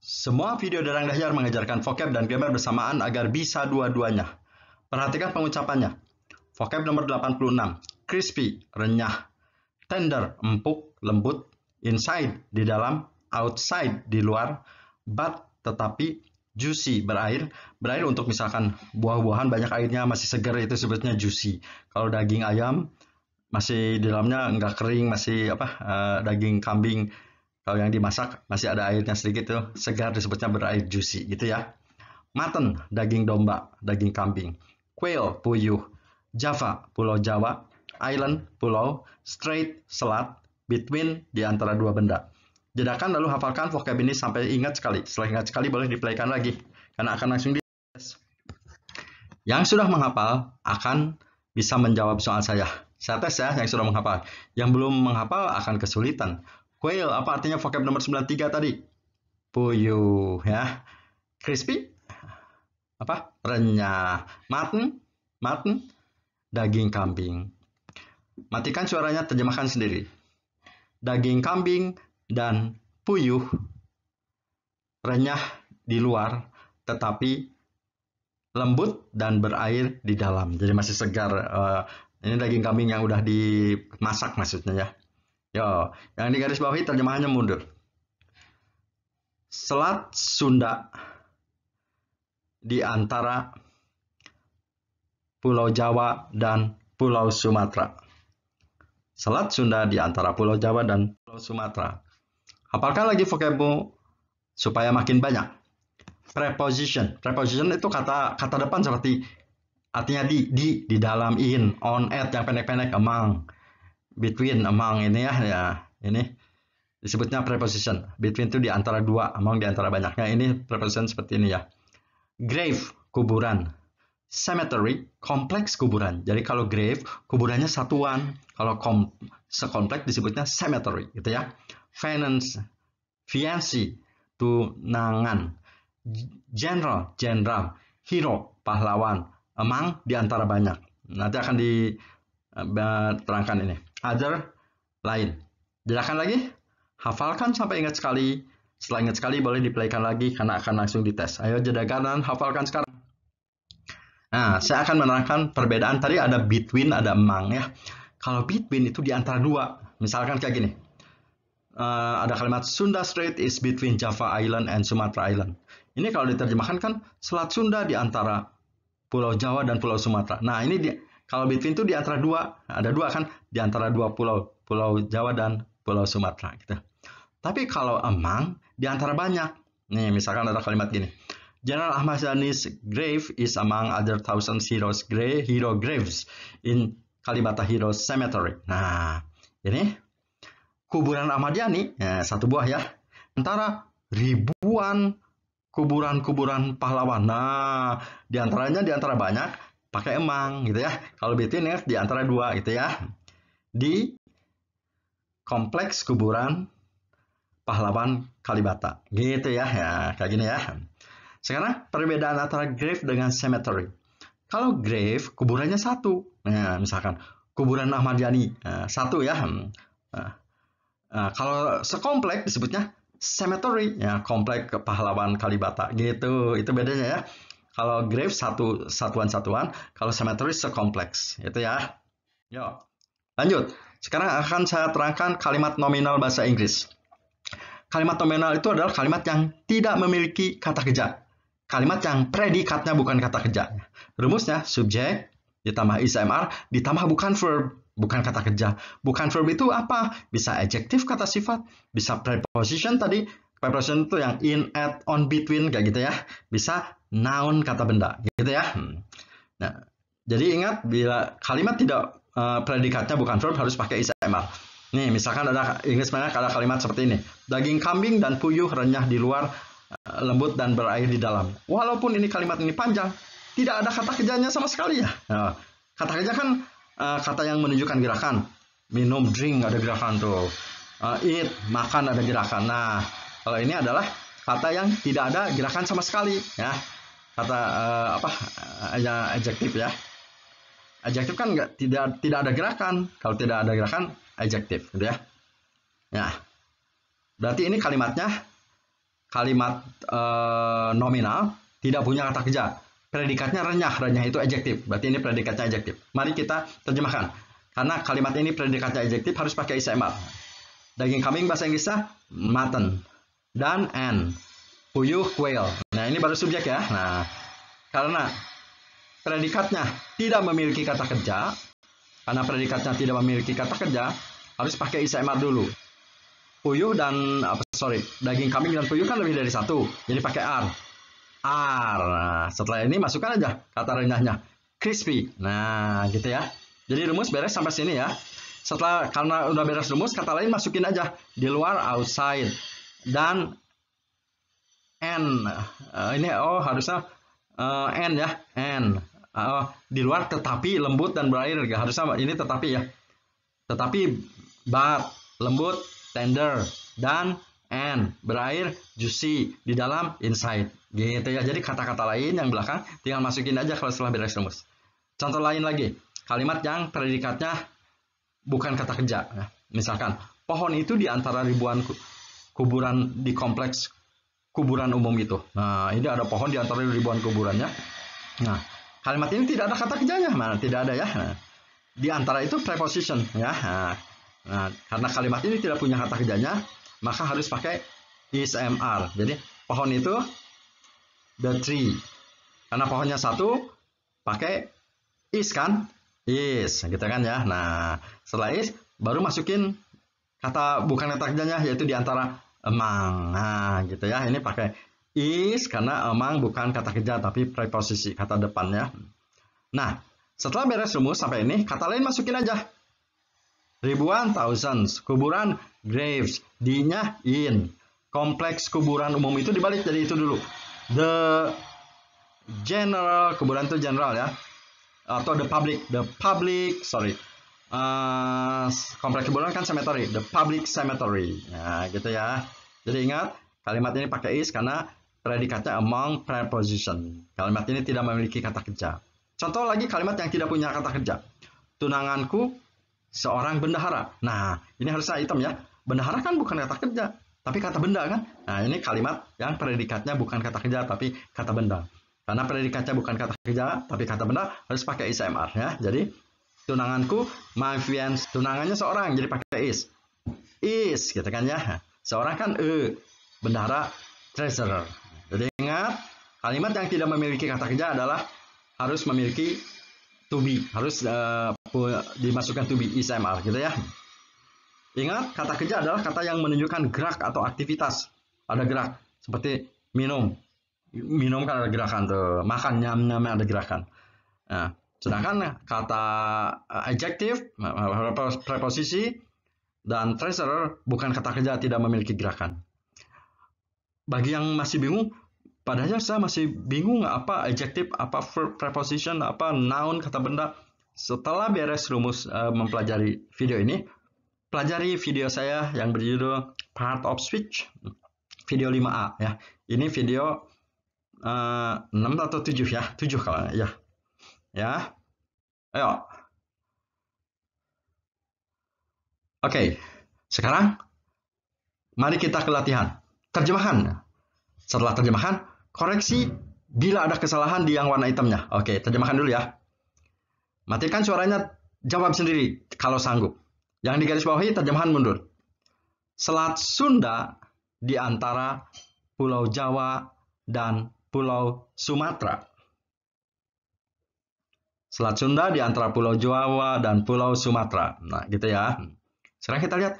Semua video Darang Dahsyar mengajarkan vocab dan grammar bersamaan agar bisa dua-duanya. Perhatikan pengucapannya. Vocab nomor 86. Crispy, renyah. Tender, empuk, lembut. Inside, di dalam. Outside, di luar. But, tetapi. Juicy, berair. Berair untuk misalkan buah-buahan banyak airnya, masih segar, itu sebutnya juicy. Kalau daging ayam, masih di dalamnya enggak kering, masih daging kambing. Kalau yang dimasak masih ada airnya sedikit tuh, segar, disebutnya berair, juicy gitu ya. Mutton, daging domba, daging kambing. Quail, puyuh. Java, pulau Jawa. Island, pulau. Strait, selat. Between, di antara dua benda. Jedakan lalu hafalkan vocab ini sampai ingat sekali. Setelah ingat sekali boleh diplaykan lagi, karena akan langsung dites. Yang sudah menghafal akan bisa menjawab soal saya. Saya tes ya yang sudah menghafal. Yang belum menghafal akan kesulitan. Quail, apa artinya vocab nomor 93 tadi? Puyuh ya. Crispy, apa? Renyah. Mutton, daging kambing. Matikan suaranya, terjemahkan sendiri. Daging kambing dan puyuh, renyah di luar, tetapi lembut dan berair di dalam. Jadi masih segar. Ini daging kambing yang udah dimasak maksudnya ya. Yo, yang di garis bawahi terjemahannya mundur. Selat Sunda di antara Pulau Jawa dan Pulau Sumatera. Selat Sunda di antara Pulau Jawa dan Pulau Sumatera. Hafalkan lagi vocabmu supaya makin banyak. Preposition. Preposition itu kata depan seperti artinya di dalam, in, on, at yang pendek-pendek, among, between, among ini ya, ini disebutnya preposition. Between itu di antara dua, among di antara banyaknya. Ini preposition seperti ini ya. Grave, kuburan. Cemetery, kompleks kuburan. Jadi kalau grave, kuburannya satuan. Kalau sekompleks disebutnya cemetery, gitu ya. Fiancé, tunangan. General, jenderal. Hero, pahlawan. Among, di antara banyak. Nanti akan diterangkan ini. Other, lain. Jelaskan lagi. Hafalkan sampai ingat sekali. Setelah ingat sekali boleh diplaykan lagi karena akan langsung dites. Ayo jedakan dan hafalkan sekarang. Nah, saya akan menerangkan perbedaan. Tadi ada between, ada among ya. Kalau between itu di antara dua. Misalkan kayak gini. Ada kalimat Sunda Strait is between Java Island and Sumatra Island. Ini kalau diterjemahkan kan Selat Sunda di antara Pulau Jawa dan Pulau Sumatera. Nah, ini kalau between itu di antara dua. Ada dua kan, di antara dua pulau. Pulau Jawa dan Pulau Sumatera gitu. Tapi kalau among, di antara banyak. Nih, misalkan ada kalimat gini. General Ahmad Dhani's grave is among other thousand hero graves in Kalibata Heroes Cemetery. Nah, ini kuburan Ahmad Dhani, ya, satu buah ya. Antara ribuan kuburan-kuburan pahlawan. Nah, di antara banyak pakai emang gitu ya. Kalau between ya di antara dua gitu ya. Di kompleks kuburan pahlawan Kalibata. Gitu ya. Ya, kayak gini ya. Sekarang perbedaan antara grave dengan cemetery. Kalau grave kuburannya satu. Nah, misalkan kuburan Ahmad Dhani satu ya. Kalau sekomplek disebutnya cemetery ya, komplek pahlawan Kalibata gitu. Itu bedanya ya. Kalau grave satuan-satuan, kalau cemetery sekompleks itu ya. Yuk, lanjut. Sekarang akan saya terangkan kalimat nominal bahasa Inggris. Kalimat nominal itu adalah kalimat yang tidak memiliki kata kerja. Kalimat yang predikatnya bukan kata kerja. Rumusnya subjek ditambah ISMR ditambah bukan verb. Bukan kata kerja. Bukan verb itu apa? Bisa adjektif kata sifat, bisa preposition tadi. Preposition itu yang in, at, on, between kayak gitu ya. Bisa noun kata benda gitu ya. Nah, jadi ingat bila kalimat tidak predikatnya bukan verb harus pakai ISMR. Nih, misalkan ada Inggris mana ada kalimat seperti ini. Daging kambing dan puyuh renyah di luar, lembut dan berair di dalam. Walaupun ini kalimat ini panjang, tidak ada kata kerjanya sama sekali ya. Nah, kata kerja kan kata yang menunjukkan gerakan. Minum, drink, ada gerakan tuh. Eat, makan, ada gerakan. Nah, kalau ini adalah kata yang tidak ada gerakan sama sekali ya. Kata adjektif ya. Adjektif kan tidak ada gerakan. Kalau tidak ada gerakan, adjektif gitu ya. Nah, berarti ini kalimatnya kalimat nominal tidak punya kata kerja. Predikatnya renyah, renyah itu adjektif. Berarti ini predikatnya adjektif. Mari kita terjemahkan. Karena kalimat ini predikatnya adjektif harus pakai is MR. Daging kambing bahasa Inggrisnya mutton. Dan and. Puyuh quail. Nah ini baru subjek ya. Nah karena predikatnya tidak memiliki kata kerja. Karena predikatnya tidak memiliki kata kerja, harus pakai is MR dulu. Puyuh dan daging kambing dan puyuh kan lebih dari satu. Jadi pakai R. Nah, setelah ini masukkan aja kata renyahnya, crispy. Nah, gitu ya. Jadi rumus beres sampai sini ya. Setelah karena udah beres rumus, kata lain masukin aja di luar outside dan and. Ini harusnya and ya, and. Di luar tetapi lembut dan berair. Harusnya ini tetapi ya. Tetapi but lembut, tender dan and berair, juicy, di dalam, inside, gitu ya. Jadi kata-kata lain yang belakang tinggal masukin aja kalau setelah beres rumus. Contoh lain lagi, kalimat yang predikatnya bukan kata kerja. Nah, misalkan pohon itu di antara ribuan kuburan di kompleks kuburan umum itu. Nah ini ada pohon di antara ribuan kuburannya. Nah kalimat ini tidak ada kata kerjanya, mana tidak ada ya. Nah, di antara itu preposition ya. Nah, karena kalimat ini tidak punya kata kerjanya, maka harus pakai is MR. Jadi pohon itu the tree. Karena pohonnya satu, pakai is kan? Is, gitu kan ya. Nah, setelah is baru masukin kata bukan kata kerjanya, yaitu di antara among. Nah, gitu ya. Ini pakai is karena among bukan kata kerja tapi preposisi, kata depannya. Nah, setelah beres rumus sampai ini, kata lain masukin aja. Ribuan, thousands, kuburan, graves, D-nya in. Kompleks kuburan umum itu dibalik, jadi itu dulu. The general, kuburan itu general ya. Atau the public, kompleks kuburan kan cemetery, the public cemetery. Nah, gitu ya. Jadi ingat, kalimat ini pakai is karena predikatnya among preposition. Kalimat ini tidak memiliki kata kerja. Contoh lagi kalimat yang tidak punya kata kerja. Tunanganku seorang bendahara. Nah, ini harusnya item ya. Bendahara kan bukan kata kerja, tapi kata benda kan. Nah, ini kalimat yang predikatnya bukan kata kerja, tapi kata benda. Karena predikatnya bukan kata kerja, tapi kata benda, harus pakai is MR ya. Jadi, tunanganku, my fiancé, tunangannya seorang, jadi pakai is. Is, gitu kan ya. Seorang kan bendahara, treasurer. Jadi ingat, kalimat yang tidak memiliki kata kerja adalah harus memiliki to be, harus dimasukkan to be, is MR gitu ya. Ingat, kata kerja adalah kata yang menunjukkan gerak atau aktivitas. Ada gerak, seperti minum. Minum kan ada gerakan tuh, makan nyam-nyam ada gerakan. Nah, sedangkan kata adjective, preposisi dan treasurer bukan kata kerja, tidak memiliki gerakan. Bagi yang masih bingung, padahal saya masih bingung apa adjective, apa preposition, apa noun, kata benda. Setelah beres rumus mempelajari video ini, pelajari video saya yang berjudul Part of Speech, video 5A ya. Ini video 6 atau 7 ya, 7 kalau ya. Ya. Ayo. Oke. Sekarang mari kita ke latihan. Terjemahan. Setelah terjemahan, koreksi bila ada kesalahan di yang warna hitamnya. Oke, terjemahan dulu ya. Matikan suaranya, jawab sendiri kalau sanggup. Yang digarisbawahi terjemahan mundur. Selat Sunda di antara Pulau Jawa dan Pulau Sumatera. Selat Sunda di antara Pulau Jawa dan Pulau Sumatera. Nah, gitu ya. Sekarang kita lihat,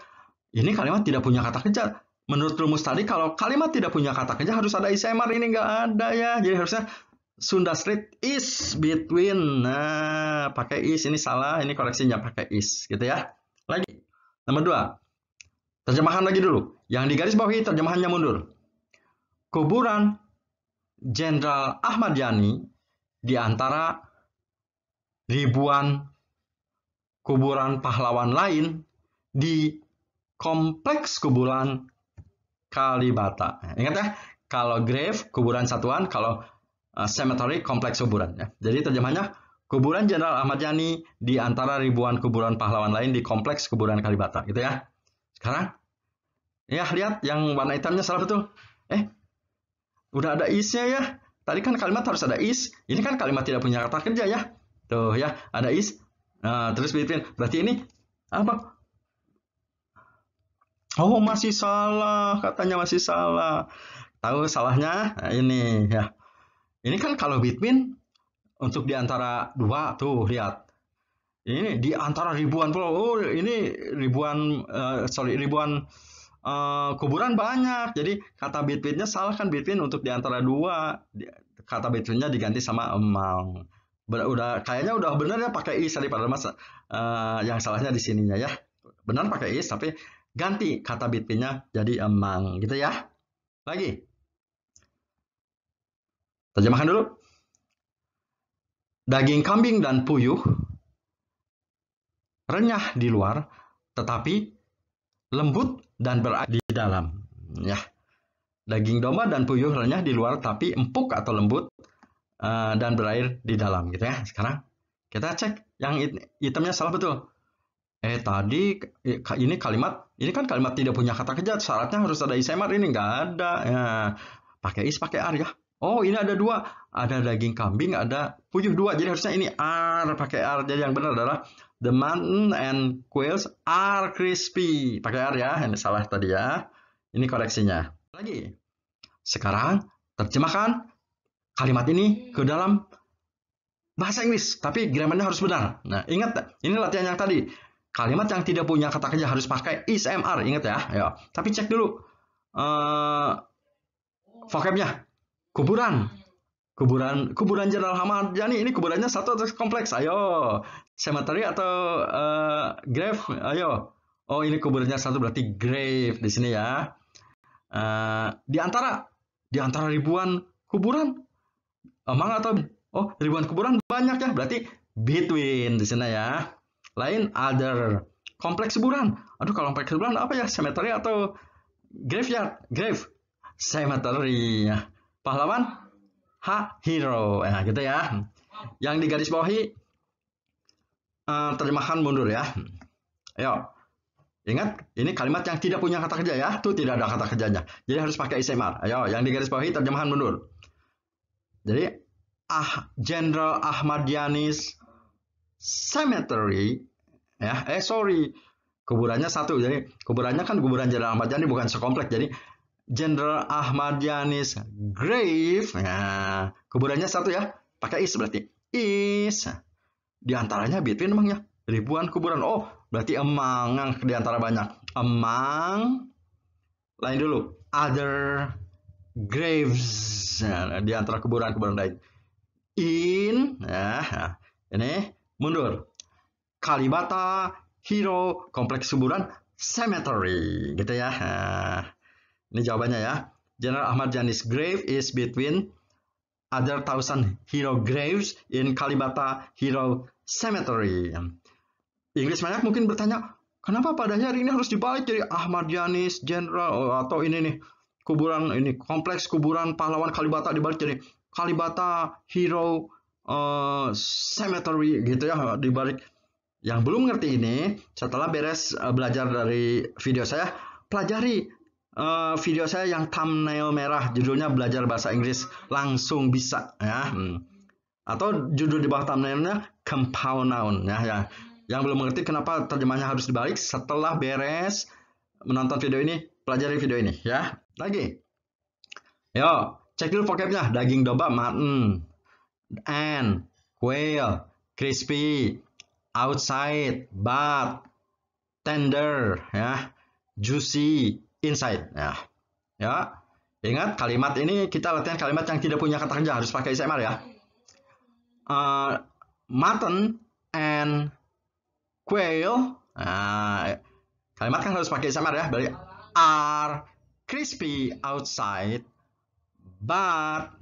ini kalimat tidak punya kata kerja. Menurut rumus tadi, kalau kalimat tidak punya kata kerja harus ada is MR, ini nggak ada ya. Jadi harusnya Sunda Street is between. Nah, pakai is, ini salah, ini koreksinya pakai is, gitu ya. Lagi, nomor 2. Terjemahan lagi dulu. Yang digarisbawahi terjemahannya mundur. Kuburan Jenderal Ahmad Yani di antara ribuan kuburan pahlawan lain di kompleks kuburan Kalibata. Ingat ya, kalau grave kuburan satuan, kalau cemetery kompleks kuburan ya. Jadi terjemahnya kuburan Jenderal Ahmad Yani di antara ribuan kuburan pahlawan lain di kompleks kuburan Kalibata, gitu ya. Sekarang ya lihat yang warna hitamnya salah betul. Udah ada isnya ya. Tadi kan kalimat harus ada is. Ini kan kalimat tidak punya kata kerja ya. Tuh ya, ada is. Nah, terus between. Berarti ini apa? Oh, masih salah. Katanya masih salah. Tahu salahnya? Nah, ini ya. Ini kan kalau between untuk di antara dua, tuh lihat. Ini di antara ribuan pulau. Oh, ini ribuan ribuan kuburan banyak. Jadi kata between-nya salah kan, between untuk di antara dua. Kata between-nya diganti sama among. Kayaknya udah benar ya pakai is tadi, padahal mas yang salahnya di sininya ya. Benar pakai is tapi ganti kata between-nya jadi among gitu ya. Lagi. Terjemahkan dulu. Daging kambing dan puyuh renyah di luar, tetapi lembut dan berair di dalam. Ya, daging domba dan puyuh renyah di luar, tapi empuk atau lembut dan berair di dalam, gitu ya. Sekarang kita cek yang itemnya salah betul. Tadi ini kan kalimat tidak punya kata kerja, syaratnya harus ada ISMR, ini nggak ada. Ya, pakai is, pakai ar ya. Oh, ini ada dua, ada daging kambing, ada puyuh dua, jadi harusnya ini ar, pakai ar. Jadi yang benar adalah the mutton and quails are crispy. Pakai ar ya, ini salah tadi ya. Ini koreksinya. Lagi. Sekarang terjemahkan kalimat ini ke dalam bahasa Inggris, tapi grammarnya harus benar. Nah, ingat, ini latihan yang tadi. Kalimat yang tidak punya kata kerja harus pakai ISMR, ingat ya. Ya. Tapi cek dulu vocabnya. Kuburan Jenderal Ahmad Yani, ini kuburannya satu atau kompleks? Ayo, cemetery atau grave? Ayo. Oh, ini kuburannya satu, berarti grave di sini ya. Di antara ribuan kuburan, among atau ribuan kuburan banyak ya, berarti between di sini ya. Lain other, kompleks kuburan. Aduh, kalau kompleks kuburan apa ya? Cemetery atau graveyard? Grave, cemetery. Pahlawan, hero, ya gitu ya. Yang digaris bawahi terjemahan mundur ya. Ayo, ingat ini kalimat yang tidak punya kata kerja ya, tuh tidak ada kata kerjanya. Jadi harus pakai ISMR. Ayo, yang digaris bawahi terjemahan mundur. Jadi Jenderal Ahmad Yani's Cemetery ya, kuburannya satu. Jadi kuburannya kan kuburan Jenderal Ahmad Yani, bukan sekompleks. Jadi Jenderal Ahmad Yani's grave, nah, kuburannya satu ya, pakai is berarti is. Di antaranya between emangnya ribuan kuburan. Oh, berarti among yang di antara banyak. Among, lain dulu, other graves, nah, di antara kuburan-kuburan lain. In, nah, ini mundur. Kalibata, hero, kompleks kuburan, cemetery, gitu ya. Nah, ini jawabannya ya. General Ahmad Yani's grave is between other 1,000 hero graves in Kalibata Hero Cemetery. Inggris banyak mungkin bertanya, kenapa pada hari ini harus dibalik jadi Ahmad Yani's General, atau ini nih kuburan, ini kompleks kuburan pahlawan Kalibata dibalik jadi Kalibata Hero Cemetery gitu ya, dibalik. Yang belum ngerti ini, setelah beres belajar dari video saya, pelajari video saya yang thumbnail merah, judulnya belajar bahasa Inggris langsung bisa ya. Atau judul di bawah thumbnailnya compound noun ya. Yang belum mengerti kenapa terjemahnya harus dibalik, setelah beres menonton video ini, pelajari video ini ya. Lagi. Yo, cek dulu vocabnya. Daging domba, mutton, and quail, crispy, outside, but, tender ya, juicy, inside ya. Ingat kalimat ini kita latihan kalimat yang tidak punya kata kerja, harus pakai ISMR ya. Mutton and quail, kalimat kan harus pakai ISMR ya. Berarti are crispy outside but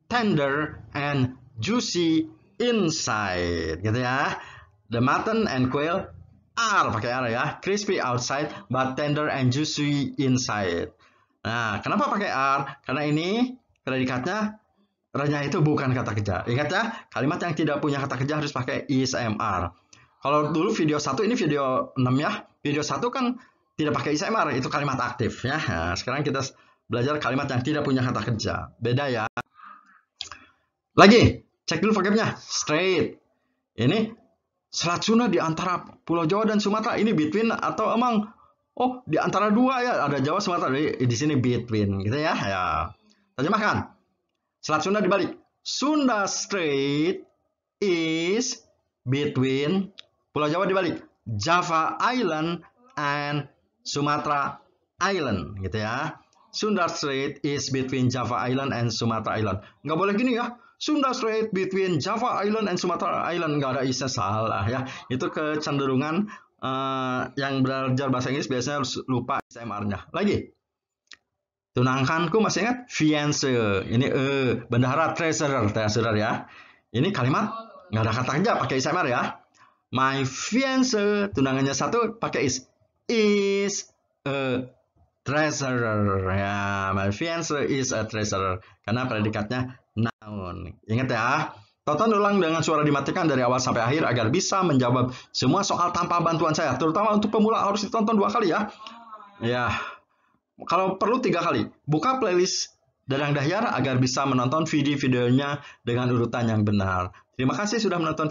tender and juicy inside, gitu ya. The mutton and quail are, pakai R ya, crispy outside but tender and juicy inside. Nah, kenapa pakai R? Karena ini predikatnya renyah itu bukan kata kerja. Ingat ya, kalimat yang tidak punya kata kerja harus pakai ISMR. Kalau dulu video 1, ini video 6 ya. Video 1 kan tidak pakai ISMR, itu kalimat aktif ya. Nah, sekarang kita belajar kalimat yang tidak punya kata kerja. Beda ya. Lagi, cek dulu vocabnya. Straight. Ini Selat Sunda di antara Pulau Jawa dan Sumatera. Ini between atau emang di antara dua ya, ada Jawa Sumatera. Di sini between gitu ya. Ya. Terjemahkan. Selat Sunda dibalik. Sunda Strait is between, Pulau Jawa dibalik, Java Island and Sumatra Island gitu ya. Sunda Strait is between Java Island and Sumatra Island. Nggak boleh gini ya. Sunda Strait between Java Island and Sumatra Island, nggak ada isnya, salah ya. Itu kecenderungan yang belajar bahasa Inggris biasanya lupa SMR-nya. Lagi, tunangkanku masih ingat? Fiancé, ini bendahara, treasurer ya. Ini kalimat nggak ada kata kerja, pakai SMR ya. My fiancé, tunangannya satu pakai is a treasurer ya. My fiancé is a treasurer karena predikatnya noun. Ingat ya. Tonton ulang dengan suara dimatikan dari awal sampai akhir agar bisa menjawab semua soal tanpa bantuan saya. Terutama untuk pemula harus ditonton 2 kali ya. Ya. Kalau perlu 3 kali. Buka playlist Dadang Dahyar agar bisa menonton video-videonya dengan urutan yang benar. Terima kasih sudah menonton.